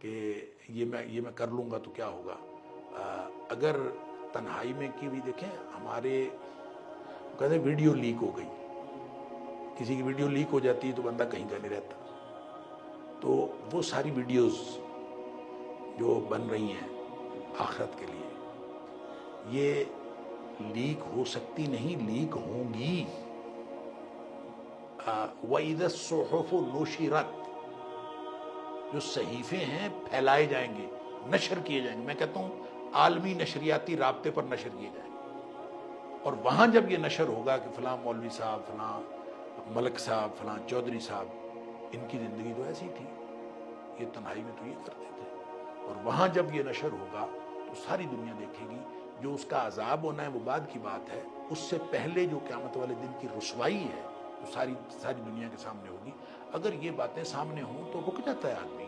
कि ये मैं कर लूँगा तो क्या होगा। अगर तन्हाई में की भी देखें, हमारे कहते वीडियो लीक हो गई, किसी की वीडियो लीक हो जाती है तो बंदा कहीं का नहीं रहता। तो वो सारी वीडियोस जो बन रही हैं आखिरत के लिए, ये लीक हो सकती नहीं, लीक होंगी। वइज़ा सुहुफ़ु नुशिरत, जो सहीफे हैं फैलाए जाएंगे, नशर किए जाएंगे। मैं कहता हूँ आलमी नशरियाती राब्ते पर नशर किए जाएंगे, और वहाँ जब ये नशर होगा कि फ़लाँ मौलवी साहब, फ़लाँ मलक साहब, फ़लाँ चौधरी साहब, इनकी ज़िंदगी तो ऐसी थी, ये तन्हाई में तो ये करते थे, और वहाँ जब ये नशर होगा तो सारी दुनिया देखेगी। जो उसका अजाब होना है वो बाद की बात है, उससे पहले जो क़यामत वाले दिन की रुसवाई है तो सारी दुनिया के सामने होगी। अगर ये बातें सामने हों तो रुक जाता है आदमी।